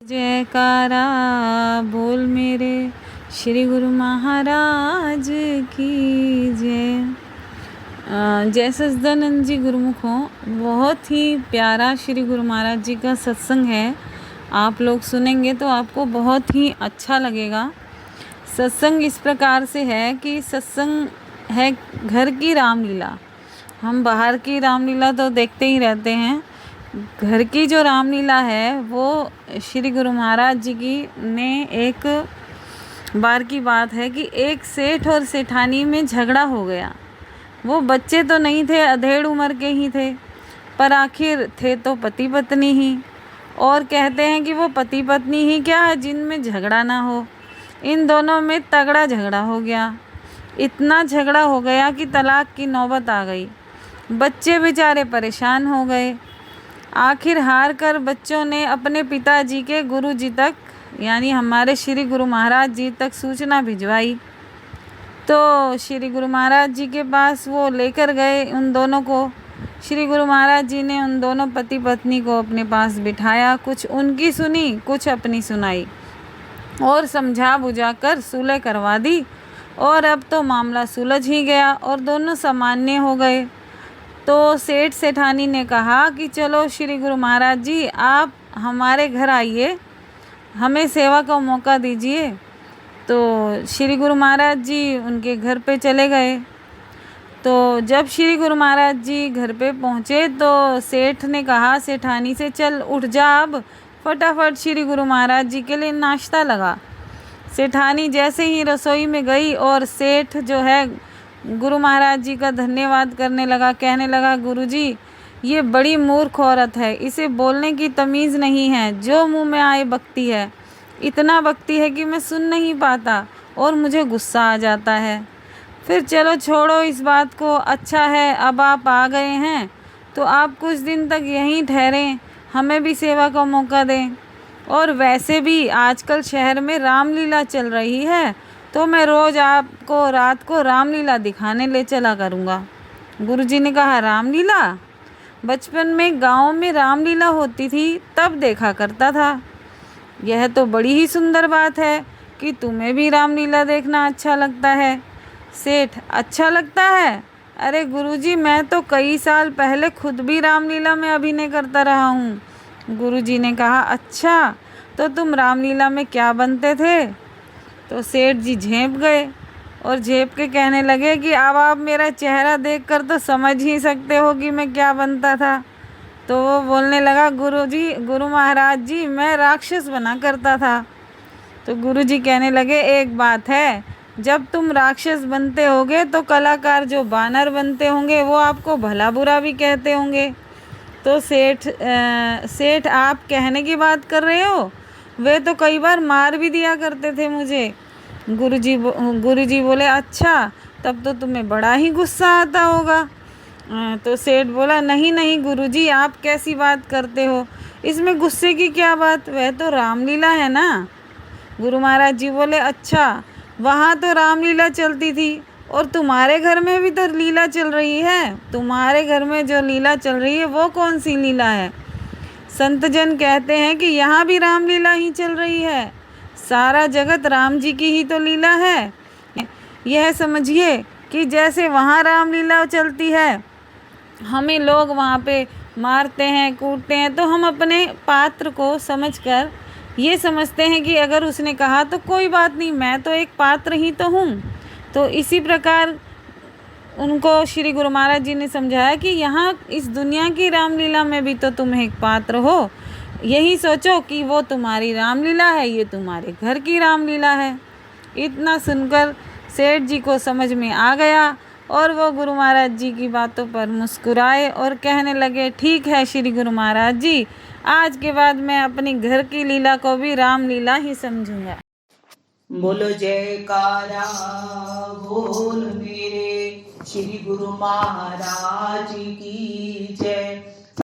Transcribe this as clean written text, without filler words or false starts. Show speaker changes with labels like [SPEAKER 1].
[SPEAKER 1] जयकारा बोल मेरे श्री गुरु महाराज की जय। जय सच्चिदानंद जी गुरुमुखों, बहुत ही प्यारा श्री गुरु महाराज जी का सत्संग है। आप लोग सुनेंगे तो आपको बहुत ही अच्छा लगेगा। सत्संग इस प्रकार से है कि सत्संग है घर की रामलीला। हम बाहर की रामलीला तो देखते ही रहते हैं, घर की जो रामलीला है वो श्री गुरु महाराज जी की ने एक बार की बात है कि एक सेठ और सेठानी में झगड़ा हो गया। वो बच्चे तो नहीं थे, अधेड़ उम्र के ही थे, पर आखिर थे तो पति पत्नी ही। और कहते हैं कि वो पति पत्नी ही क्या है जिनमें झगड़ा ना हो। इन दोनों में तगड़ा झगड़ा हो गया। इतना झगड़ा हो गया कि तलाक की नौबत आ गई। बच्चे बेचारे परेशान हो गए। आखिर हार कर बच्चों ने अपने पिताजी के गुरु जी तक यानी हमारे श्री गुरु महाराज जी तक सूचना भिजवाई। तो श्री गुरु महाराज जी के पास वो लेकर गए उन दोनों को। श्री गुरु महाराज जी ने उन दोनों पति पत्नी को अपने पास बिठाया, कुछ उनकी सुनी, कुछ अपनी सुनाई और समझा बुझा कर सुलह करवा दी। और अब तो मामला सुलझ ही गया और दोनों सामान्य हो गए। तो सेठ सेठानी ने कहा कि चलो श्री गुरु महाराज जी आप हमारे घर आइए, हमें सेवा का मौका दीजिए। तो श्री गुरु महाराज जी उनके घर पे चले गए। तो जब श्री गुरु महाराज जी घर पे पहुँचे तो सेठ ने कहा सेठानी से, चल उठ जा, अब फटाफट श्री गुरु महाराज जी के लिए नाश्ता लगा। सेठानी जैसे ही रसोई में गई और सेठ जो है गुरु महाराज जी का धन्यवाद करने लगा, कहने लगा, गुरुजी ये बड़ी मूर्ख औरत है, इसे बोलने की तमीज़ नहीं है, जो मुंह में आए बकती है। इतना बकती है कि मैं सुन नहीं पाता और मुझे गुस्सा आ जाता है। फिर चलो छोड़ो इस बात को, अच्छा है अब आप आ गए हैं तो आप कुछ दिन तक यहीं ठहरें, हमें भी सेवा का मौका दें। और वैसे भी आजकल शहर में रामलीला चल रही है तो मैं रोज़ आपको रात को रामलीला दिखाने ले चला करूँगा। गुरुजी ने कहा, रामलीला? बचपन में गांव में रामलीला होती थी तब देखा करता था। यह तो बड़ी ही सुंदर बात है कि तुम्हें भी रामलीला देखना अच्छा लगता है। सेठ, अच्छा लगता है? अरे गुरुजी मैं तो कई साल पहले खुद भी रामलीला में अभिनय करता रहा हूँ। गुरुजी ने कहा, अच्छा तो तुम रामलीला में क्या बनते थे? तो सेठ जी झेंप गए और झेंप के कहने लगे कि अब आप मेरा चेहरा देखकर तो समझ ही सकते हो कि मैं क्या बनता था। तो वो बोलने लगा, गुरुजी, गुरु महाराज जी मैं राक्षस बना करता था। तो गुरुजी कहने लगे, एक बात है, जब तुम राक्षस बनते होगे तो कलाकार जो बानर बनते होंगे वो आपको भला बुरा भी कहते होंगे। तो सेठ आप कहने की बात कर रहे हो? वे तो कई बार मार भी दिया करते थे मुझे। गुरुजी बोले, अच्छा तब तो तुम्हें बड़ा ही गुस्सा आता होगा। तो सेठ बोला, नहीं नहीं गुरुजी आप कैसी बात करते हो, इसमें गुस्से की क्या बात, वह तो रामलीला है ना। गुरु महाराज जी बोले, अच्छा वहाँ तो रामलीला चलती थी और तुम्हारे घर में भी तो लीला चल रही है। तुम्हारे घर में जो लीला चल रही है वो कौन सी लीला है? संतजन कहते हैं कि यहाँ भी रामलीला ही चल रही है। सारा जगत राम जी की ही तो लीला है। यह समझिए कि जैसे वहाँ रामलीला चलती है, हमें लोग वहाँ पे मारते हैं, कूटते हैं, तो हम अपने पात्र को समझकर ये समझते हैं कि अगर उसने कहा तो कोई बात नहीं, मैं तो एक पात्र ही तो हूँ। तो इसी प्रकार उनको श्री गुरु महाराज जी ने समझाया कि यहाँ इस दुनिया की रामलीला में भी तो तुम एक पात्र हो। यही सोचो कि वो तुम्हारी रामलीला है, ये तुम्हारे घर की रामलीला है। इतना सुनकर सेठ जी को समझ में आ गया और वो गुरु महाराज जी की बातों पर मुस्कुराए और कहने लगे, ठीक है श्री गुरु महाराज जी, आज के बाद मैं अपनी घर की लीला को भी रामलीला ही समझूंगा।
[SPEAKER 2] बोलो जयकारा बोल मेरे श्री गुरु महाराज की जय।